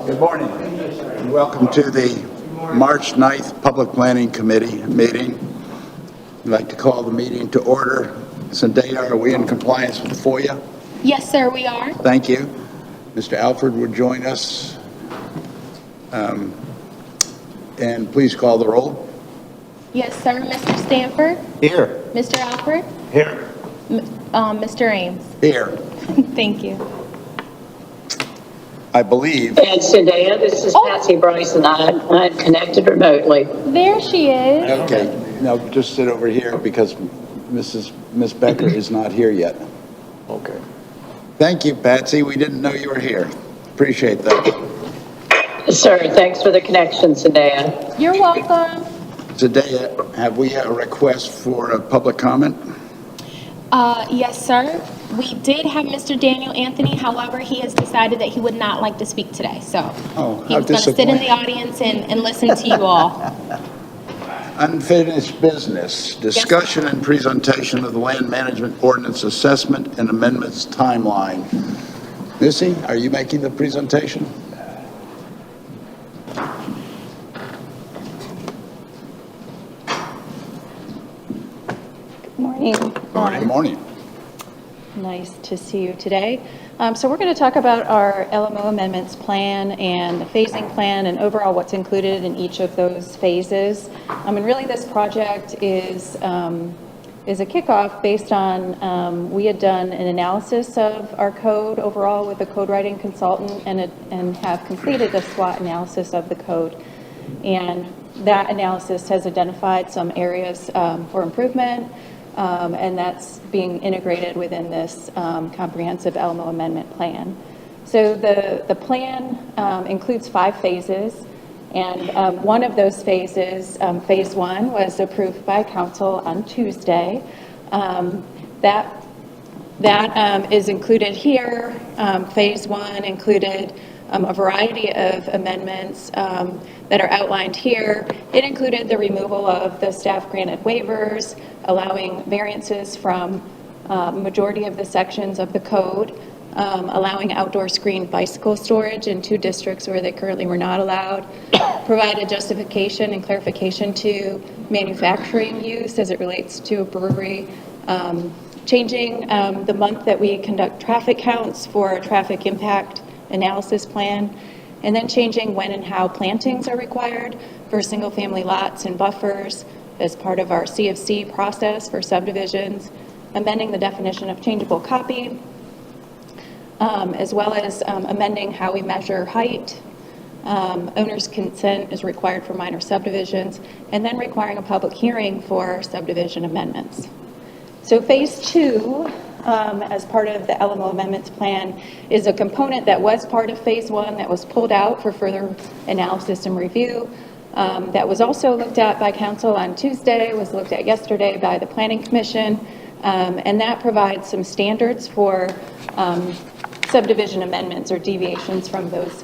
Good morning, and welcome to the March 9th Public Planning Committee meeting. I'd like to call the meeting to order. Zendaya, are we in compliance with FOIA? Yes, sir, we are. Thank you. Mr. Alford would join us. And please call the roll. Yes, sir. Mr. Stanford? Here. Mr. Alford? Here. Mr. Ames? Here. Thank you. I believe. And Zendaya, this is Patsy Bryson. I'm connected remotely. There she is. Okay, now just sit over here because Miss Becker is not here yet. Okay. Thank you, Patsy. We didn't know you were here. Appreciate that. Sir, thanks for the connection, Zendaya. You're welcome. Zendaya, have we a request for a public comment? Yes, sir. We did have Mr. Daniel Anthony. However, he has decided that he would not like to speak today. So Oh, he how was going to sit in disappointing. the audience and listen to you all. Unfinished business, discussion and presentation of the land management ordinance assessment and amendments timeline. Missy, are you making the presentation? Morning. Good morning. Nice to see you today. So we're going to talk about our LMO amendments plan and the phasing plan and overall what's included in each of those phases. And really this project is a kickoff based on, we had done an analysis of our code overall with a code writing consultant and have completed a SWOT analysis of the code. And that analysis has identified some areas for improvement. And that's being integrated within this comprehensive LMO amendment plan. So the plan includes 5 phases, and one of those phases, phase 1, was approved by council on Tuesday. That is included here. Phase 1 included a variety of amendments that are outlined here. It included the removal of the staff granted waivers, allowing variances from majority of the sections of the code, allowing outdoor screened bicycle storage in 2 districts where they currently were not allowed, provided justification and clarification to manufacturing use as it relates to a brewery, changing the month that we conduct traffic counts for a traffic impact analysis plan, and then changing when and how plantings are required for single-family lots and buffers as part of our CFC process for subdivisions, amending the definition of changeable copy, as well as amending how we measure height. Owner's consent is required for minor subdivisions, and then requiring a public hearing for subdivision amendments. So phase 2, as part of the LMO amendments plan, is a component that was part of phase 1 that was pulled out for further analysis and review. That was also looked at by council on Tuesday, was looked at yesterday by the Planning Commission, and that provides some standards for subdivision amendments or deviations from those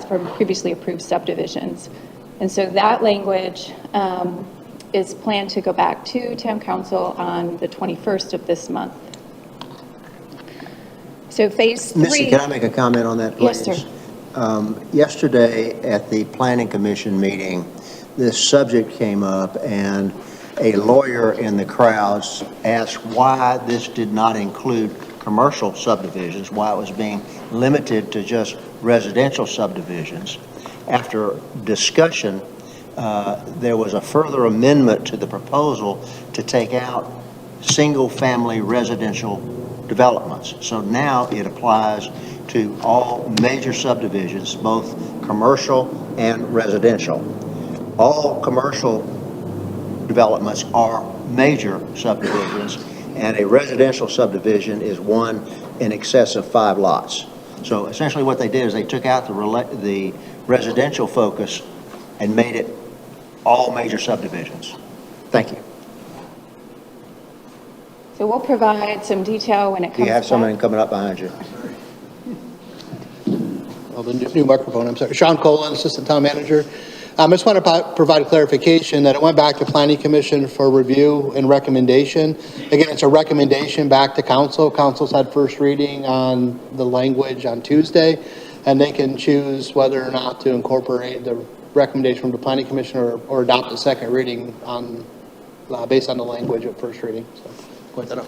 from previously approved subdivisions. And so that language is planned to go back to town council on the 21st of this month. So phase 3. Missy, can I make a comment on that, please? Yes, sir. Yesterday at the Planning Commission meeting, this subject came up and a lawyer in the crowds asked why this did not include commercial subdivisions, why it was being limited to just residential subdivisions. After discussion, there was a further amendment to the proposal to take out single-family residential developments. So now it applies to all major subdivisions, both commercial and residential. All commercial developments are major subdivisions, and a residential subdivision is one in excess of 5 lots. So essentially what they did is they took out the residential focus and made it all major subdivisions. Thank you. So we'll provide some detail when it comes Do you have back. someone coming up behind you? Well, the new microphone, I'm sorry. Sean Colin, Assistant Town Manager. I just want to provide clarification that it went back to Planning Commission for review and recommendation. Again, it's a recommendation back to council. Council's had first reading on the language on Tuesday. and they can choose whether or not to incorporate the recommendation from the planning commission or adopt a second reading on, based on the language of first reading. So, point that out.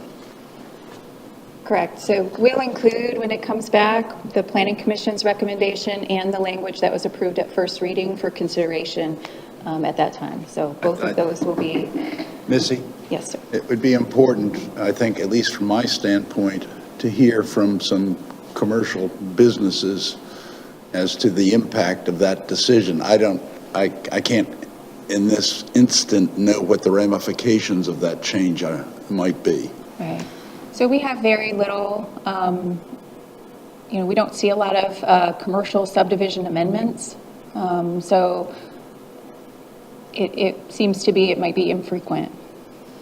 Correct. So we'll include, when it comes back, the Planning Commission's recommendation and the language that was approved at first reading for consideration at that time. So both of those will be, Missy? yes, sir. It would be important, I think, at least from my standpoint, to hear from some commercial businesses as to the impact of that decision. I can't, in this instant, know what the ramifications of that change might be. Right. So we have very little, we don't see a lot of commercial subdivision amendments. So it seems to be, it might be infrequent.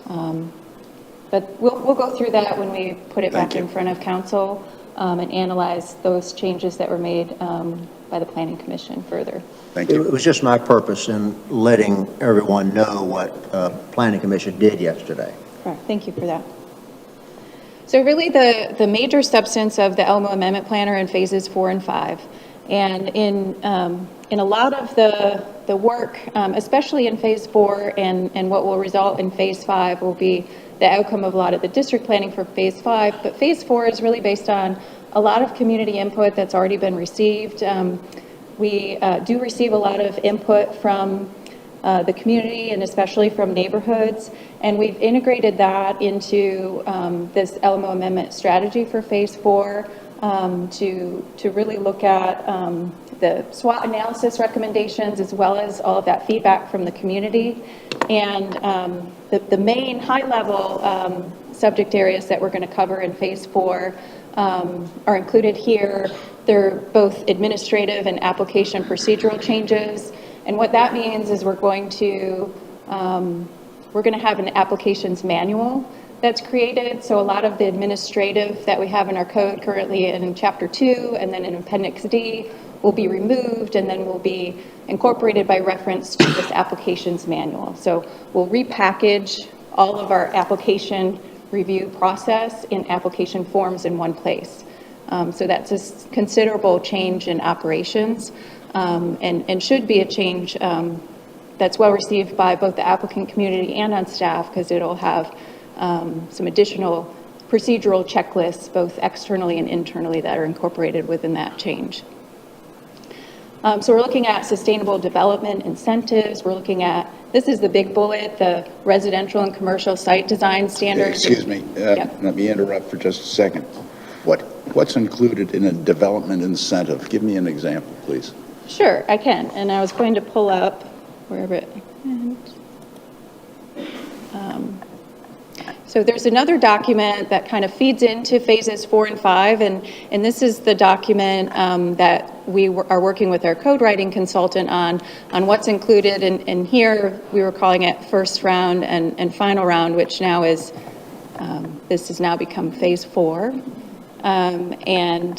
But we'll go through that when we put it back in front of council and analyze those changes that were made by the Planning Commission further. Thank you. It was just my purpose in letting everyone know what Planning Commission did yesterday. Correct. Thank you for that. So really the major substance of the Elmo Amendment Plan are in phases 4 and 5. And in a lot of the work, especially in phase 4 and what will result in phase 5 will be the outcome of a lot of the district planning for phase 5. But phase 4 is really based on a lot of community input that's already been received. We do receive a lot of input from the community and especially from neighborhoods. And we've integrated that into this Elmo Amendment strategy for phase 4 to really look at the SWOT analysis recommendations as well as all of that feedback from the community. And the main high-level subject areas that we're going to cover in phase 4 are included here. They're both administrative and application procedural changes. And what that means is we're going to have an applications manual that's created. So a lot of the administrative that we have in our code currently in Chapter 2 and then in Appendix D will be removed and then will be incorporated by reference to this applications manual. So we'll repackage all of our application review process in application forms in one place. So that's a considerable change in operations and should be a change that's well received by both the applicant community and on staff because it'll have some additional procedural checklists, both externally and internally, that are incorporated within that change. So we're looking at sustainable development incentives. We're looking at, this is the big bullet, the residential and commercial site design standards. Excuse me, Yep. let me interrupt for just a second. What's included in a development incentive? Give me an example, please. Sure, I can. And I was going to pull up wherever it went. So there's another document that kind of feeds into phases 4 and 5, and this is the document that we are working with our code writing consultant on what's included. And here we were calling it first round and final round, which now is, this has now become phase 4. And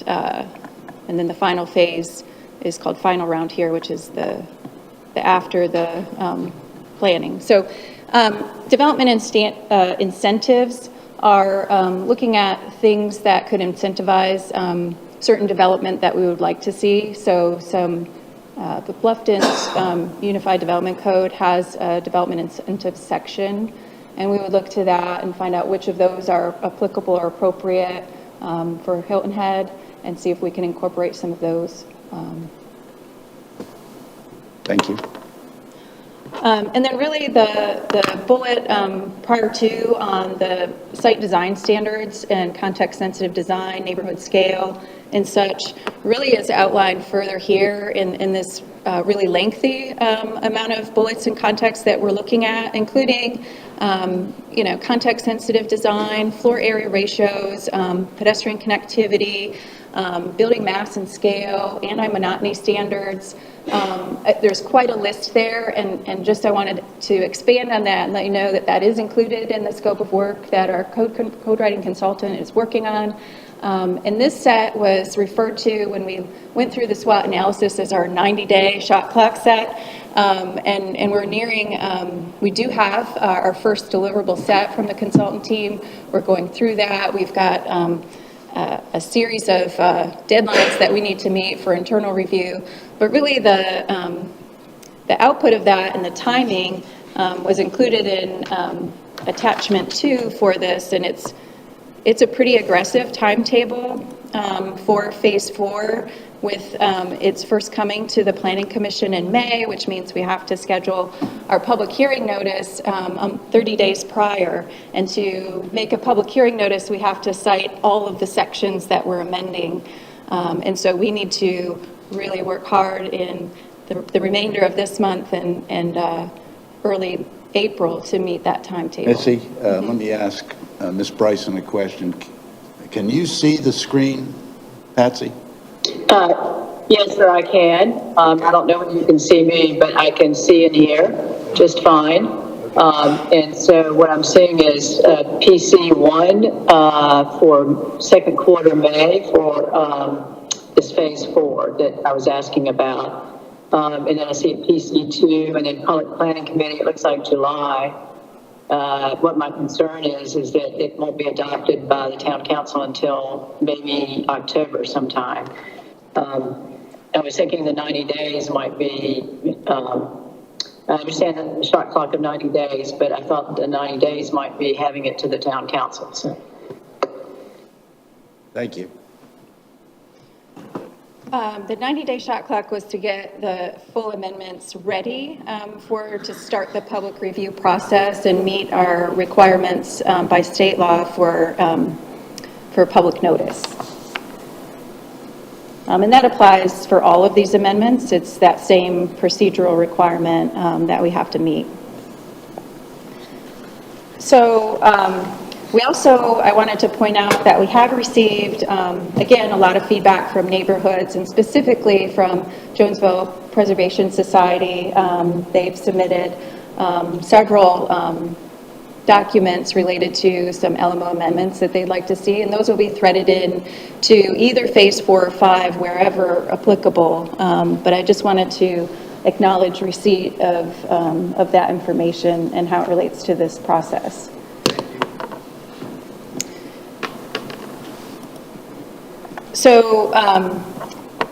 then the final phase is called final round here, which is the after the planning. So development incentives are looking at things that could incentivize certain development that we would like to see. So the Bluffton's Unified Development Code has a development incentives section, and we would look to that and find out which of those are applicable or appropriate for Hilton Head and see if we can incorporate some of those. Thank you. And then really the bullet prior to on the site design standards and context-sensitive design, neighborhood scale, and such really is outlined further here in this really lengthy amount of bullets and context that we're looking at, including context-sensitive design, floor area ratios, pedestrian connectivity, building mass and scale, anti-monotony standards. There's quite a list there, and just I wanted to expand on that and let you know that that is included in the scope of work that our code writing consultant is working on. And this set was referred to when we went through the SWOT analysis as our 90-day shot clock set. And we're nearing, we do have our first deliverable set from the consultant team. We're going through that. We've got a series of deadlines that we need to meet for internal review. But really the output of that and the timing was included in attachment 2 for this, and it's a pretty aggressive timetable for phase 4, with its first coming to the Planning Commission in May, which means we have to schedule our public hearing notice 30 days prior. And to make a public hearing notice, we have to cite all of the sections that we're amending. And so we need to really work hard in the remainder of this month and early April to meet that timetable. Missy, let me ask Ms. Bryson a question. Can you see the screen, Patsy? Yes, sir, I can. I don't know if you can see me, but I can see and hear just fine. And so what I'm seeing is PC1 for second quarter May for this phase 4 that I was asking about. And then I see PC2 and then Public Planning Committee, it looks like July. What my concern is that it won't be adopted by the town council until maybe October sometime. I was thinking the 90 days might be, I understand the shot clock of 90 days, but I thought the 90 days might be having it to the town council. So. Thank you. The 90-day shot clock was to get the full amendments ready to start the public review process and meet our requirements by state law for public notice. And that applies for all of these amendments. It's that same procedural requirement that we have to meet. So I wanted to point out that we have received, again, a lot of feedback from neighborhoods and specifically from Jonesville Preservation Society. They've submitted several documents related to some LMO amendments that they'd like to see, and those will be threaded in to either phase 4 or 5, wherever applicable. But I just wanted to acknowledge receipt of that information and how it relates to this process. So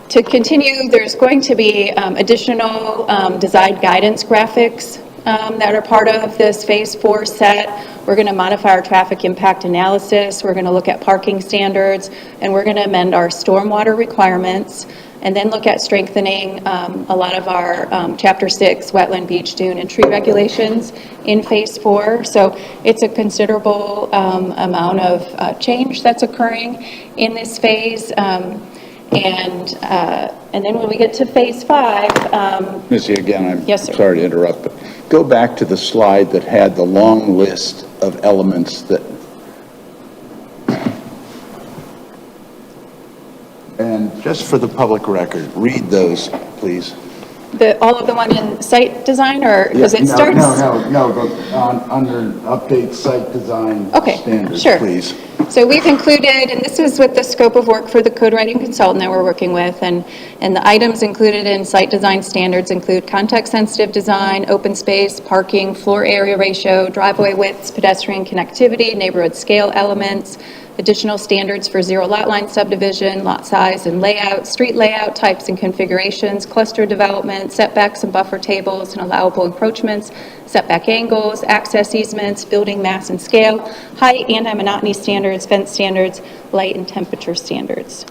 to continue, there's going to be additional design guidance graphics that are part of this phase 4 set. We're going to modify our traffic impact analysis. We're going to look at parking standards, and we're going to amend our stormwater requirements, and then look at strengthening a lot of our Chapter 6 wetland, beach, dune, and tree regulations in phase 4. So it's a considerable amount of change that's occurring in this phase. And then when we get to phase 5... Missy, again, I'm Yes, sir. sorry to interrupt, but go back to the slide that had the long list of elements that... And just for the public record, read those, please. All of the one in site design, or because it No, starts... No, go under update site design Okay, standards, sure. please. So we've included, and this is with the scope of work for the code writing consultant that we're working with, and the items included in site design standards include context-sensitive design, open space, parking, floor area ratio, driveway widths, pedestrian connectivity, neighborhood scale elements, additional standards for zero lot line subdivision, lot size and layout, street layout types and configurations, cluster development, setbacks and buffer tables and allowable encroachments, setback angles, access easements, building mass and scale, height, anti-monotony standards, fence standards, light and temperature standards.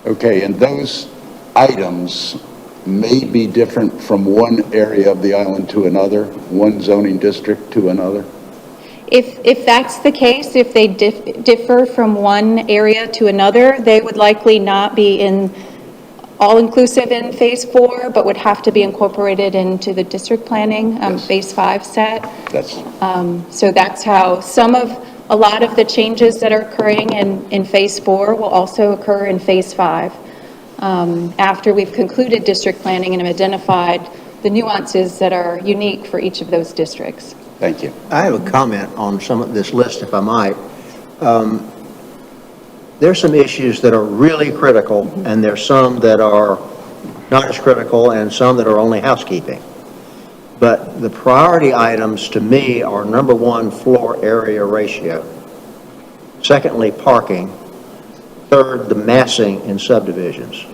Okay, and those items may be different from one area of the island to another, one zoning district to another? If that's the case, if they differ from one area to another, they would likely not be all-inclusive in phase 4, but would have to be incorporated into the district planning Yes. phase 5 set. That's So that's how a lot of the changes that are occurring in phase 4 will also occur in phase 5. After we've concluded district planning and have identified the nuances that are unique for each of those districts. Thank you. I have a comment on some of this list, if I might. There's some issues that are really critical, and there's some that are not as critical, and some that are only housekeeping. But the priority items to me are, number 1, floor area ratio. Secondly, parking. third, the massing in subdivisions.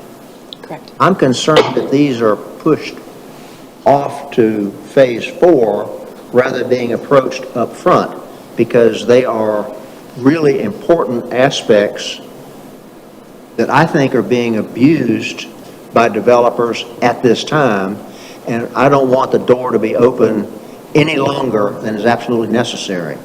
Correct. I'm concerned that these are pushed off to phase 4 rather than being approached up front, because they are really important aspects that I think are being abused by developers at this time, and I don't want the door to be open any longer than is absolutely necessary.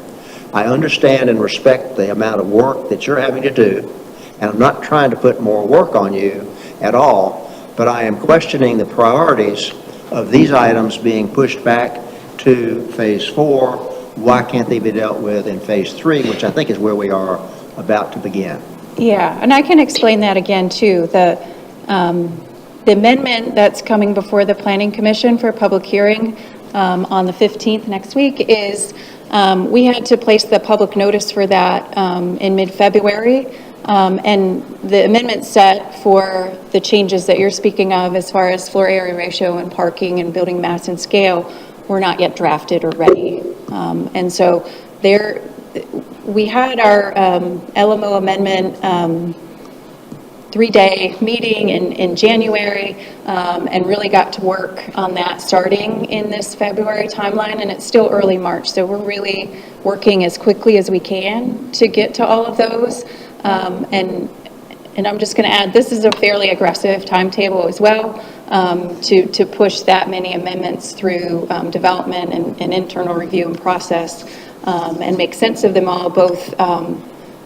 I understand and respect the amount of work that you're having to do, and I'm not trying to put more work on you at all, but I am questioning the priorities of these items being pushed back to phase 4. Why can't they be dealt with in phase 3, which I think is where we are about to begin? Yeah, and I can explain that again, too. The amendment that's coming before the Planning Commission for a public hearing on the 15th next week is, we had to place the public notice for that in mid-February, and the amendment set for the changes that you're speaking of as far as floor area ratio and parking and building mass and scale were not yet drafted or ready. And so we had our LMO amendment 3-day meeting in January, and really got to work on that starting in this February timeline, and it's still early March, so we're really working as quickly as we can to get to all of those. And I'm just going to add, this is a fairly aggressive timetable as well, to push that many amendments through development and internal review and process, and make sense of them all, both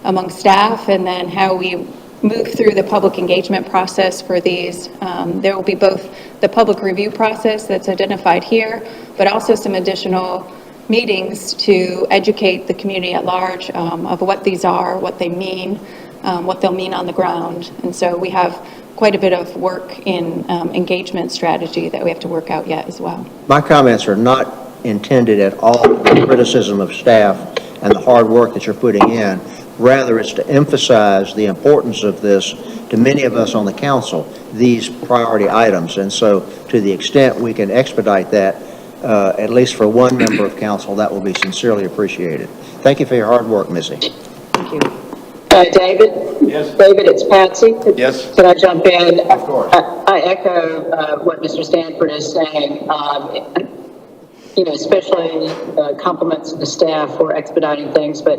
among staff and then how we move through the public engagement process for these. There will be both the public review process that's identified here, but also some additional meetings to educate the community at large of what these are, what they mean, what they'll mean on the ground. And so we have quite a bit of work in engagement strategy that we have to work out yet as well. My comments are not intended at all to be criticism of staff and the hard work that you're putting in. Rather, it's to emphasize the importance of this to many of us on the council, these priority items. And so to the extent we can expedite that, at least for one member of council, that will be sincerely appreciated. Thank you for your hard work, Missy. Thank you. David? Yes. David, it's Patsy. Yes. Can I jump in? Of course. I echo what Mr. Stanford is saying. Especially compliments to the staff for expediting things, but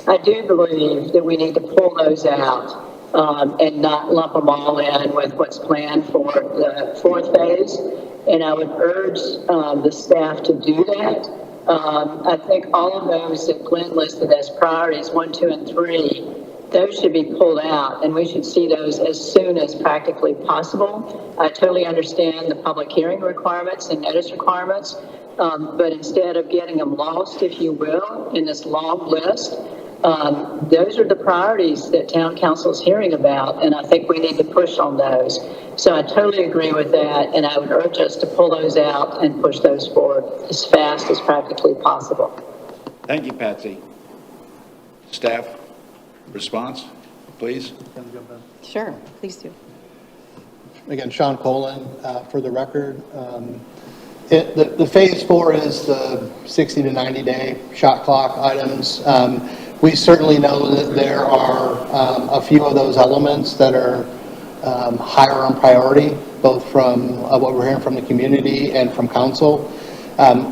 I do believe that we need to pull those out and not lump them all in with what's planned for the 4th phase. And I would urge the staff to do that. I think all of those that Glenn listed as priorities, 1, 2, and 3, those should be pulled out, and we should see those as soon as practically possible. I totally understand the public hearing requirements and notice requirements, but instead of getting them lost, if you will, in this long list, those are the priorities that town council is hearing about, and I think we need to push on those. So I totally agree with that, and I would urge us to pull those out and push those forward as fast as practically possible. Thank you, Patsy. Staff response, please. Sure, please do. Again, Sean Colon, for the record. The phase 4 is the 60 to 90 day shot clock items. We certainly know that there are a few of those elements that are higher on priority, both from what we're hearing from the community and from council.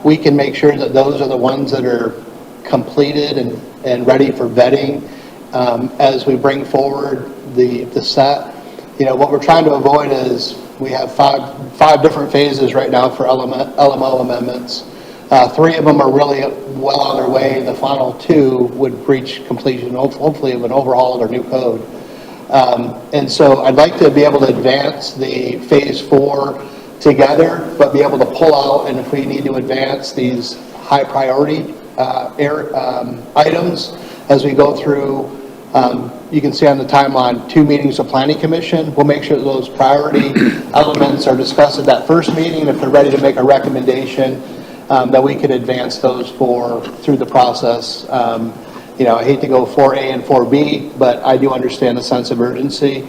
We can make sure that those are the ones that are completed and ready for vetting as we bring forward the set. What we're trying to avoid is we have five different phases right now for LMO amendments. 3 of them are really well on their way. The final 2 would reach completion, hopefully, of an overhaul of their new code. And so I'd like to be able to advance the phase 4 together, but be able to pull out, and if we need to advance these high priority items as we go through. You can see on the timeline 2 meetings of Planning Commission. We'll make sure that those priority elements are discussed at that first meeting. If they're ready to make a recommendation, that we could advance those through the process. I hate to go 4A and 4B, but I do understand the sense of urgency.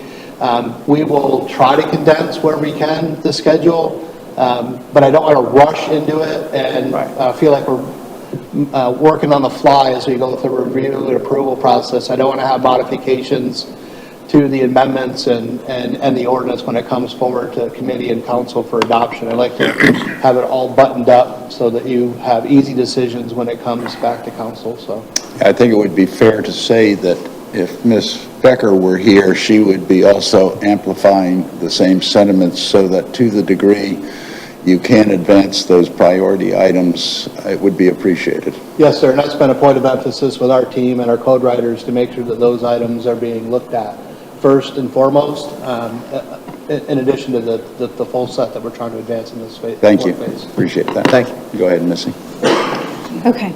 We will try to condense where we can the schedule, but I don't want to rush into it and feel like we're working on the fly as we go through the review and approval process. I don't want to have modifications to the amendments and the ordinance when it comes forward to committee and council for adoption. I like to have it all buttoned up so that you have easy decisions when it comes back to council, so. I think it would be fair to say that if Ms. Becker were here, she would be also amplifying the same sentiments so that to the degree you can advance those priority items, it would be appreciated. Yes, sir, and that's been a point of emphasis with our team and our code writers to make sure that those items are being looked at first and foremost, in addition to the full set that we're trying to advance in this phase. Thank you. Phase. Appreciate that. Thank you. Go ahead, Missy. Okay.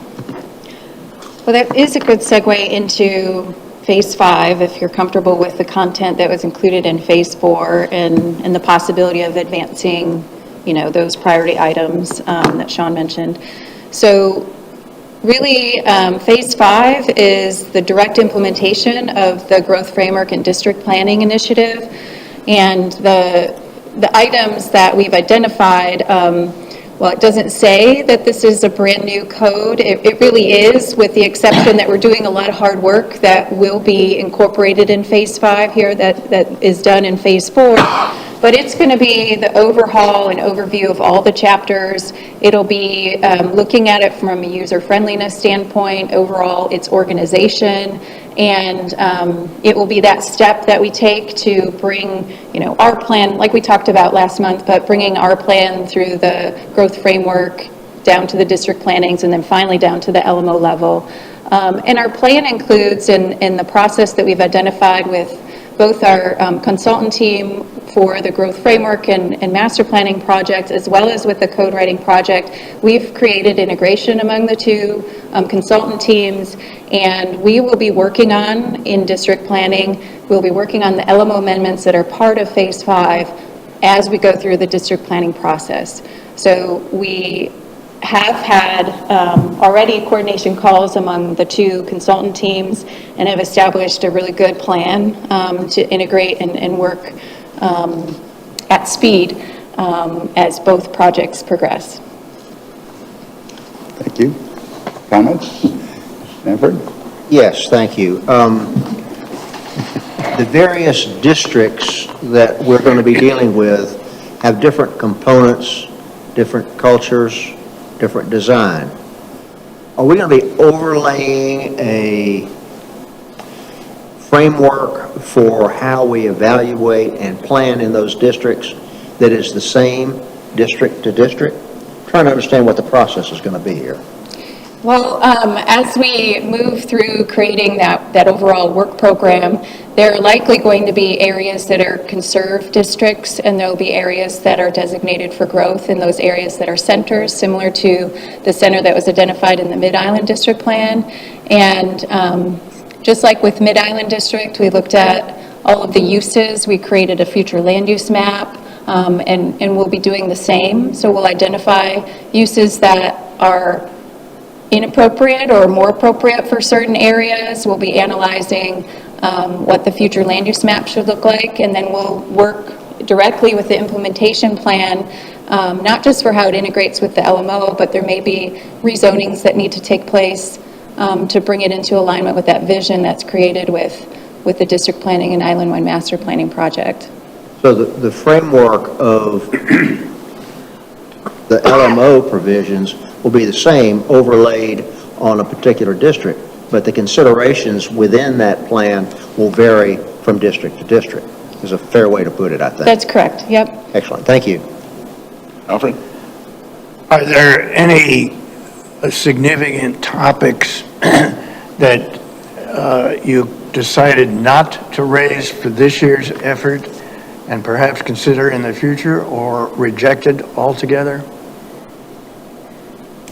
Well, that is a good segue into Phase 5, if you're comfortable with the content that was included in Phase 4 and the possibility of advancing, you know, those priority items that Sean mentioned. So really, Phase 5 is the direct implementation of the Growth Framework and District Planning Initiative. And the items that we've identified, well, it doesn't say that this is a brand-new code. It really is, with the exception that we're doing a lot of hard work that will be incorporated in Phase 5 here that is done in Phase 4. But it's going to be the overhaul and overview of all the chapters. It'll be looking at it from a user-friendliness standpoint, overall its organization, and it will be that step that we take to bring, you know, our plan, like we talked about last month, but bringing our plan through the growth framework down to the district plannings and then finally down to the LMO level. And our plan includes, in the process that we've identified with both our consultant team for the growth framework and master planning projects, as well as with the code writing project, we've created integration among the two consultant teams, and we will be working on, in district planning, we'll be working on the LMO amendments that are part of Phase 5 as we go through the district planning process. So we have had already coordination calls among the two consultant teams and have established a really good plan to integrate and work at speed as both projects progress. Thank you. Comments? Stanford? Yes, thank you. The various districts that we're going to be dealing with have different components, different cultures, different design. Are we going to be overlaying a framework for how we evaluate and plan in those districts that is the same district to district? I'm trying to understand what the process is going to be here. Well, as we move through creating that overall work program, there are likely going to be areas that are conserved districts, and there'll be areas that are designated for growth in those areas that are centers, similar to the center that was identified in the Mid-Island District Plan. And just like with Mid-Island District, we looked at all of the uses. We created a future land use map, and we'll be doing the same. So we'll identify uses that are inappropriate or more appropriate for certain areas. We'll be analyzing what the future land use map should look like, and then we'll work directly with the implementation plan, not just for how it integrates with the LMO, but there may be rezonings that need to take place to bring it into alignment with that vision that's created with the district planning and Island-wide master planning project. So the framework of the LMO provisions will be the same overlaid on a particular district, but the considerations within that plan will vary from district to district, is a fair way to put it, I think. That's correct, yep. Excellent, thank you. Alfred? Are there any significant topics that you decided not to raise for this year's effort and perhaps consider in the future, or rejected altogether?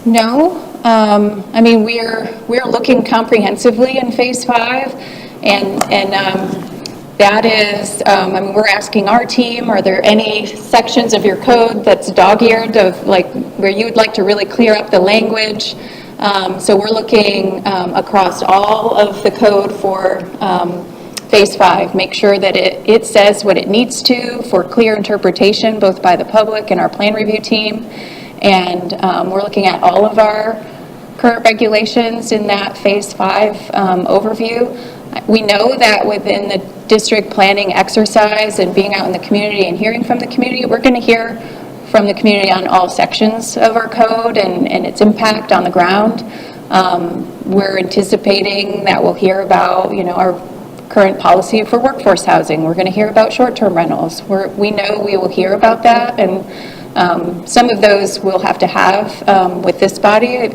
No, I mean, we're looking comprehensively in Phase 5, and that is, I mean, we're asking our team, are there any sections of your code that's dog-eared, of like where you would like to really clear up the language? So we're looking across all of the code for Phase 5, make sure that it says what it needs to for clear interpretation, both by the public and our plan review team. And we're looking at all of our current regulations in that Phase 5 overview. We know that within the district planning exercise and being out in the community and hearing from the community, we're going to hear from the community on all sections of our code and its impact on the ground. We're anticipating that we'll hear about, our current policy for workforce housing. We're going to hear about short-term rentals. We know we will hear about that, and some of those we'll have to have with this body.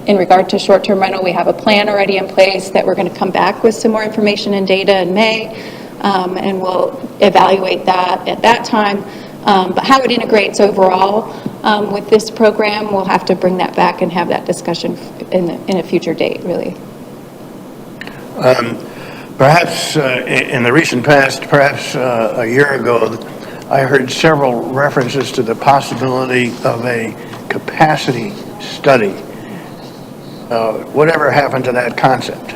In regard to short-term rental, we have a plan already in place that we're going to come back with some more information and data in May, and we'll evaluate that at that time. But how it integrates overall with this program, we'll have to bring that back and have that discussion in a future date, really. Perhaps in the recent past, perhaps a year ago, I heard several references to the possibility of a capacity study. Whatever happened to that concept?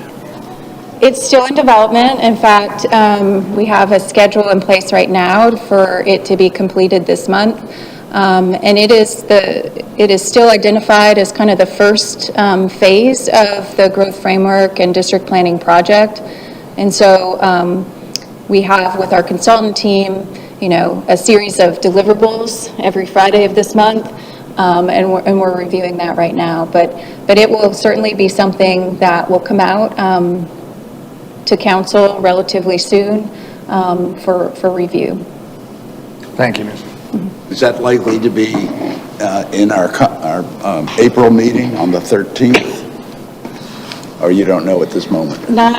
It's still in development. In fact, we have a schedule in place right now for it to be completed this month. And it is still identified as kind of the first phase of the growth framework and district planning project. And so we have with our consultant team, a series of deliverables every Friday of this month. And we're reviewing that right now. But it will certainly be something that will come out to council relatively soon for review. Thank you, Ms. Is that likely to be in our April meeting on the 13th? Or you don't know at this moment? No.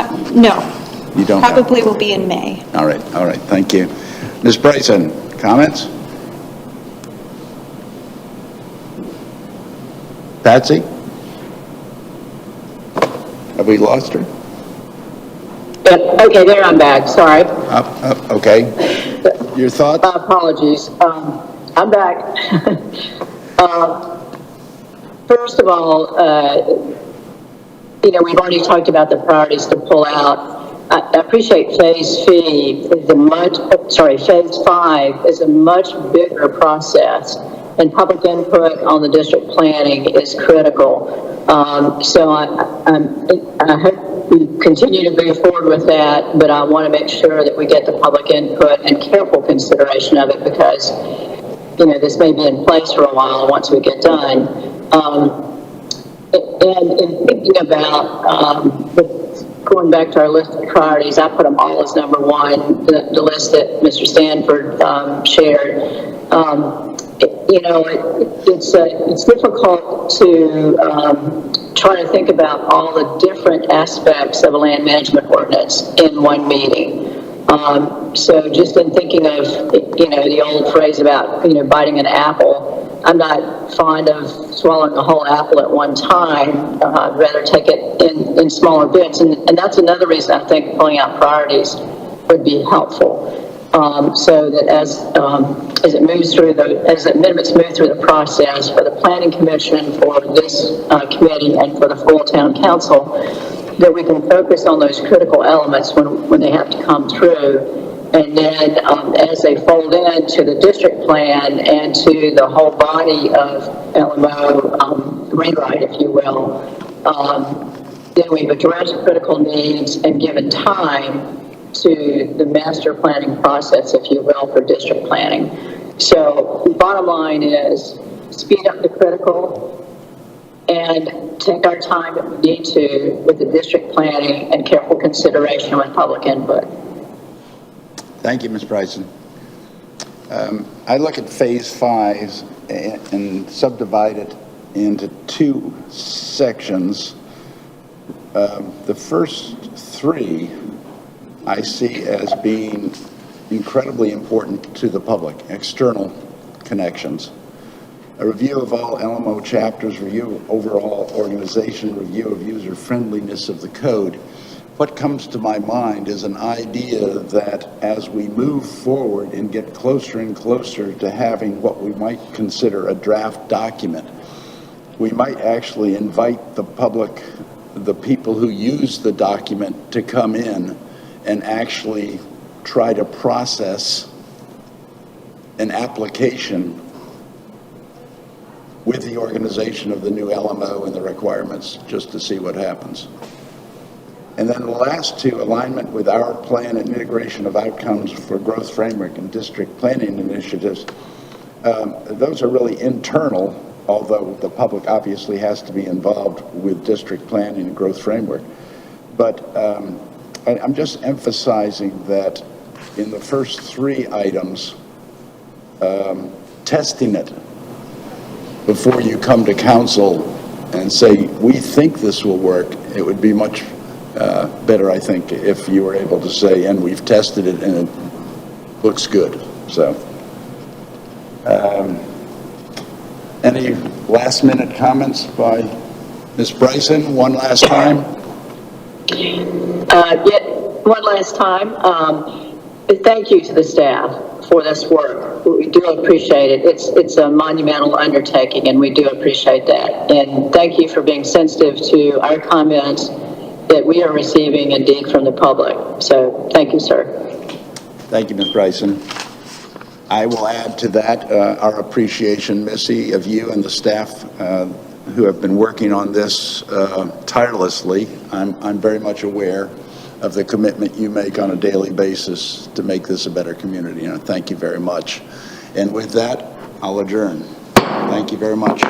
You don't know? Probably will be in May. All right, thank you. Ms. Bryson, comments? Patsy? Have we lost her? Yep, okay, there I'm back, sorry. Okay. Your thoughts? Apologies. I'm back. First of all, we've already talked about the priorities to pull out. I appreciate phase 5 is a much bigger process, and public input on the district planning is critical. So I hope we continue to move forward with that, but I want to make sure that we get the public input and careful consideration of it, because this may be in place for a while once we get done. And in thinking about going back to our list of priorities, I put them all as number one, the list that Mr. Stanford shared. It's difficult to try to think about all the different aspects of a land management ordinance in one meeting. So just in thinking of, the old phrase about, biting an apple, I'm not fond of swallowing a whole apple at one time. I'd rather take it in smaller bits. And that's another reason I think pulling out priorities would be helpful. So that as amendments move through the process for the Planning Commission, for this committee, and for the full town council, that we can focus on those critical elements when they have to come through. And then as they fold into the district plan and to the whole body of LMO rewrite, if you will, then we've addressed critical needs and given time to the master planning process, if you will, for district planning. So the bottom line is speed up the critical and take our time if we need to with the district planning and careful consideration with public input. Thank you, Ms. Bryson. I look at phase 5 and subdivide it into two sections. The first 3 I see as being incredibly important to the public: external connections, a review of all LMO chapters, review of overall organization, review of user friendliness of the code. What comes to my mind is an idea that as we move forward and get closer and closer to having what we might consider a draft document, we might actually invite the public, the people who use the document, to come in and actually try to process an application with the organization of the new LMO and the requirements, just to see what happens. And then the last two, alignment with our plan and integration of outcomes for growth framework and district planning initiatives. Those are really internal, although the public obviously has to be involved with district planning and growth framework. But I'm just emphasizing that in the first three items, testing it before you come to council and say, we think this will work, it would be much better, I think, if you were able to say, and we've tested it and it looks good. So, any last minute comments by Ms. Bryson? One last time? Yeah, one last time. Thank you to the staff for this work. We do appreciate it. It's a monumental undertaking, and we do appreciate that. And thank you for being sensitive to our comments that we are receiving indeed from the public. So thank you, sir. Thank you, Ms. Bryson. I will add to that our appreciation, Missy, of you and the staff who have been working on this tirelessly. I'm very much aware of the commitment you make on a daily basis to make this a better community. Thank you very much. And with that, I'll adjourn. Thank you very much.